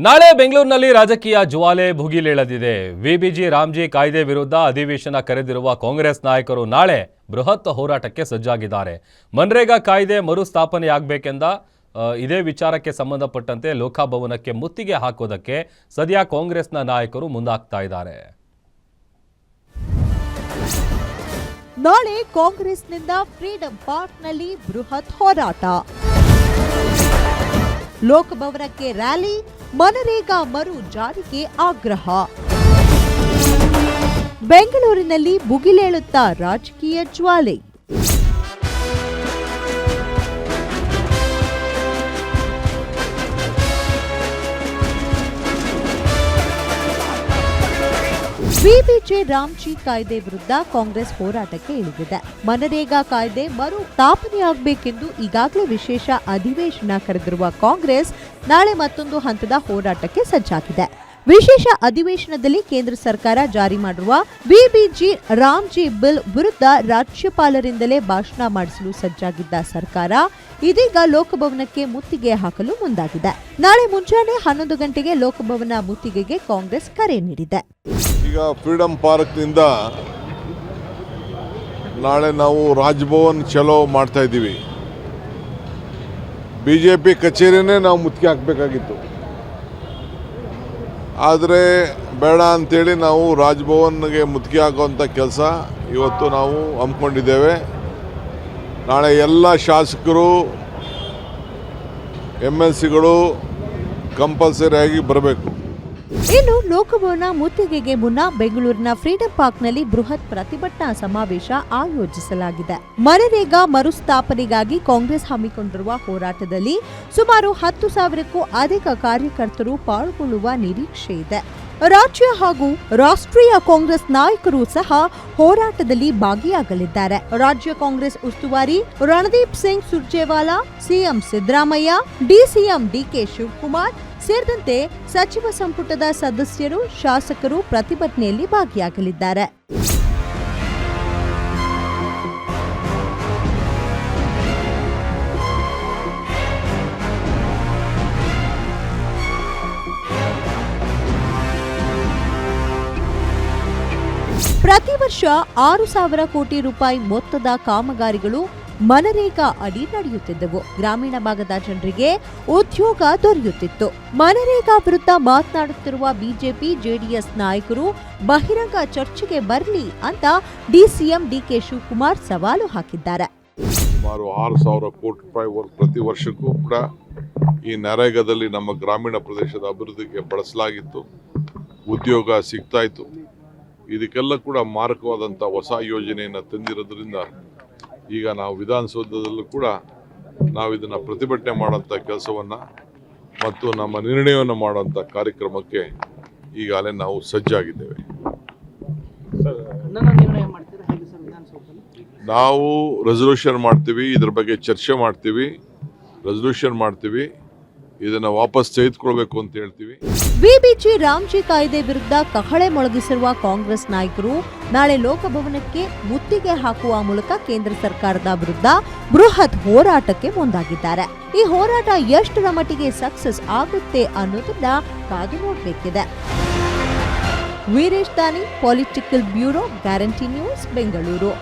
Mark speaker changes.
Speaker 1: ನಾಳೆ ಬೆಂಗಳೂರಿನಲ್ಲಿ ರಾಜಕೀಯ ಜ್ವಾಲೆ ಭುಗಿಲೇಳದಿದೆ. ವಿಬಿಜಿ ರಾಮ್ಜಿ ಕಾಯ್ದೆ ವಿರುದ್ಧ ಅಧಿವೇಶನ ಕರೆದಿರುವ ಕಾಂಗ್ರೆಸ್ ನಾಯಕರು ನಾಳೆ ಬೃಹತ್ ಹೋರಾಟಕ್ಕೆ ಸಜ್ಜಾಗಿದ್ದಾರೆ. ಮನ್ರೇಗಾ ಕಾಯ್ದೆ ಮರುಸ್ಥಾಪನೆಯಾಗಬೇಕೆಂದ ಇದೇ ವಿಚಾರಕ್ಕೆ ಸಂಬಂಧಪಟ್ಟಂತೆ ಲೋಕಭವನಕ್ಕೆ ಮುತ್ತಿಗೆ ಹಾಕೋದಕ್ಕೆ ಸದ್ಯ ಕಾಂಗ್ರೆಸ್ನ ನಾಯಕರು ಮುಂದಾಗ್ತಾ ಇದ್ದಾರೆ.
Speaker 2: ನಾಳೆ ಕಾಂಗ್ರೆಸ್ನಿಂದ ಫ್ರೀಡಂ ಪಾರ್ಕ್ನಲ್ಲಿ ಬೃಹತ್ ಹೋರಾಟ, ಲೋಕಭವನಕ್ಕೆ ರ್ಯಾಲಿ, ಮನರೇಗಾ ಮರು ಜಾರಿಗೆ ಆಗ್ರಹ. ಬೆಂಗಳೂರಿನಲ್ಲಿ ಭುಗಿಲೇಳುತ್ತಾ ರಾಜಕೀಯ ಜ್ವಾಲೆ. ವಿಬಿಜಿ ರಾಮ್ಜಿ ಕಾಯ್ದೆ ವಿರುದ್ಧ ಕಾಂಗ್ರೆಸ್ ಹೋರಾಟಕ್ಕೆ ಇಳಿದಿದೆ. ಮನರೇಗಾ ಕಾಯ್ದೆ ಮರು ಸ್ಥಾಪನೆಯಾಗಬೇಕೆಂದು ಈಗಾಗಲೇ ವಿಶೇಷ ಅಧಿವೇಶನ ಕರೆದಿರುವ ಕಾಂಗ್ರೆಸ್ ನಾಳೆ ಮತ್ತೊಂದು ಹಂತದ ಹೋರಾಟಕ್ಕೆ ಸಜ್ಜಾಗಿದೆ. ವಿಶೇಷ ಅಧಿವೇಶನದಲ್ಲಿ ಕೇಂದ್ರ ಸರ್ಕಾರ ಜಾರಿ ಮಾಡಿರುವ ವಿಬಿಜಿ ರಾಮ್ಜಿ ಬಿಲ್ ವಿರುದ್ಧ ರಾಜ್ಯಪಾಲರಿಂದಲೇ ಭಾಷಣ ಮಾಡಿಸಲು ಸಜ್ಜಾಗಿದ್ದ ಸರ್ಕಾರ ಇದೀಗ ಲೋಕಭವನಕ್ಕೆ ಮುತ್ತಿಗೆ ಹಾಕಲು ಮುಂದಾಗಿದೆ. ನಾಳೆ ಮುಂಜಾನೆ 11 ಗಂಟೆಗೆ ಲೋಕಭವನ ಮುತ್ತಿಗೆಗೆ ಕಾಂಗ್ರೆಸ್ ಕರೆ ನೀಡಿದೆ.
Speaker 3: ಈಗ ಫ್ರೀಡಂ ಪಾರ್ಕ್ನಿಂದ ನಾಳೆ ನಾವು ರಾಜಭವನ್ ಚಲೋ ಮಾಡ್ತಾ ಇದ್ದೀವಿ. ಬಿಜೆಪಿ ಕಚೇರಿನೇ ನಾವು ಮುತ್ತಿಗೆ ಹಾಕಬೇಕಾಗಿತ್ತು, ಆದರೆ ಬೇಡ ಅಂತೇಳಿ ನಾವು ರಾಜಭವನ್ಗೆ ಮುತ್ತಿಗೆ ಹಾಕುವಂಥ ಕೆಲಸ ಇವತ್ತು ನಾವು ಹಮ್ಮಿಕೊಂಡಿದ್ದೇವೆ. ನಾಳೆ ಎಲ್ಲ ಶಾಸಕರು MLCಗಳು ಕಂಪಲ್ಸರಿಯಾಗಿ ಬರಬೇಕು.
Speaker 2: ಇನ್ನು ಲೋಕಭವನ ಮುತ್ತಿಗೆಗೆ ಮುನ್ನ ಬೆಂಗಳೂರಿನ ಫ್ರೀಡಂ ಪಾರ್ಕ್ನಲ್ಲಿ ಬೃಹತ್ ಪ್ರತಿಭಟನಾ ಸಮಾವೇಶ ಆಯೋಜಿಸಲಾಗಿದೆ. ಮನರೇಗಾ ಮರುಸ್ಥಾಪನೆಗಾಗಿ ಕಾಂಗ್ರೆಸ್ ಹಮ್ಮಿಕೊಂಡಿರುವ ಹೋರಾಟದಲ್ಲಿ ಸುಮಾರು 10,000ಕ್ಕೂ ಅಧಿಕ ಕಾರ್ಯಕರ್ತರು ಪಾಲ್ಗೊಳ್ಳುವ ನಿರೀಕ್ಷೆ ಇದೆ. ರಾಜ್ಯ ಹಾಗೂ ರಾಷ್ಟ್ರೀಯ ಕಾಂಗ್ರೆಸ್ ನಾಯಕರು ಸಹ ಹೋರಾಟದಲ್ಲಿ ಭಾಗಿಯಾಗಲಿದ್ದಾರೆ. ರಾಜ್ಯ ಕಾಂಗ್ರೆಸ್ ಉಸ್ತುವಾರಿ ರಣದೀಪ್ ಸಿಂಗ್ ಸುರ್ಜೇವಾಲಾ, ಸಿಎಂ ಸಿದ್ದರಾಮಯ್ಯ, ಡಿಸಿಎಂ ಡಿಕೆ ಶಿವಕುಮಾರ್ ಸೇರಿದಂತೆ ಸಚಿವ ಸಂಪುಟದ ಸದಸ್ಯರು, ಶಾಸಕರು ಪ್ರತಿಭಟನೆಯಲ್ಲಿ ಭಾಗಿಯಾಗಲಿದ್ದಾರೆ. ಪ್ರತಿ ವರ್ಷ 6,000 ಕೋಟಿ ರೂಪಾಯಿ ಮೊತ್ತದ ಕಾಮಗಾರಿಗಳು ಮನರೇಗಾ ಅಡಿ ನಡೆಯುತ್ತಿದ್ದವು. ಗ್ರಾಮೀಣ ಭಾಗದ ಜನರಿಗೆ ಉದ್ಯೋಗ ದೊರೆಯುತ್ತಿತ್ತು. ಮನರೇಗಾ ವಿರುದ್ಧ ಮಾತನಾಡುತ್ತಿರುವ ಬಿಜೆಪಿ ಜೆಡಿಎಸ್ ನಾಯಕರು ಬಹಿರಂಗ ಚರ್ಚೆಗೆ ಬರಲಿ ಅಂತ ಡಿಸಿಎಂ ಡಿಕೆ ಶಿವಕುಮಾರ್ ಸವಾಲು ಹಾಕಿದ್ದಾರೆ.
Speaker 3: ಸುಮಾರು 6,000 ಕೋಟಿ ರೂಪಾಯಿ ಪ್ರತಿ ವರ್ಷಕ್ಕೂ ಕೂಡ ಈ ನರೇಗಾದಲ್ಲಿ ನಮ್ಮ ಗ್ರಾಮೀಣ ಪ್ರದೇಶದ ಅಭಿವೃದ್ಧಿಗೆ ಬಳಸಲಾಗಿತ್ತು. ಉದ್ಯೋಗ ಸಿಗ್ತಾ ಇತ್ತು. ಇದಕ್ಕೆಲ್ಲ ಕೂಡ ಮಾರಕವಾದಂಥ ಹೊಸ ಯೋಜನೆಯನ್ನು ತಂದಿರೋದ್ರಿಂದ ಈಗ ನಾವು ವಿಧಾನಸೌಧದಲ್ಲೂ ಕೂಡ ನಾವು ಇದನ್ನು ಪ್ರತಿಭಟನೆ ಮಾಡೋಂಥ ಕೆಲಸವನ್ನು ಮತ್ತು ನಮ್ಮ ನಿರ್ಣಯವನ್ನು ಮಾಡುವಂಥ ಕಾರ್ಯಕ್ರಮಕ್ಕೆ ಈಗಾಗಲೇ ನಾವು ಸಜ್ಜಾಗಿದ್ದೇವೆ. ನಾವು ರೆಸಲ್ಯೂಷನ್ ಮಾಡ್ತೀವಿ, ಇದ್ರ ಬಗ್ಗೆ ಚರ್ಚೆ ಮಾಡ್ತೀವಿ, ರೆಸಲ್ಯೂಷನ್ ಮಾಡ್ತೀವಿ, ಇದನ್ನು ವಾಪಸ್ ತೆಗೆದುಕೊಳ್ಬೇಕು ಅಂತ ಹೇಳ್ತೀವಿ.
Speaker 2: ವಿಬಿಜಿ ರಾಮ್ಜಿ ಕಾಯ್ದೆ ವಿರುದ್ಧ ಕಹಳೆ ಮೊಳಗಿಸಿರುವ ಕಾಂಗ್ರೆಸ್ ನಾಯಕರು ನಾಳೆ ಲೋಕಭವನಕ್ಕೆ ಮುತ್ತಿಗೆ ಹಾಕುವ ಮೂಲಕ ಕೇಂದ್ರ ಸರ್ಕಾರದ ವಿರುದ್ಧ ಬೃಹತ್ ಹೋರಾಟಕ್ಕೆ ಮುಂದಾಗಿದ್ದಾರೆ. ಈ ಹೋರಾಟ ಎಷ್ಟರ ಮಟ್ಟಿಗೆ ಸಕ್ಸಸ್ ಆಗುತ್ತೆ ಅನ್ನೋದನ್ನ ಕಾದು ನೋಡಬೇಕಿದೆ. ವೀರೇಶ್ ದಾನಿ, political bureau, guarantee news, Bengaluru.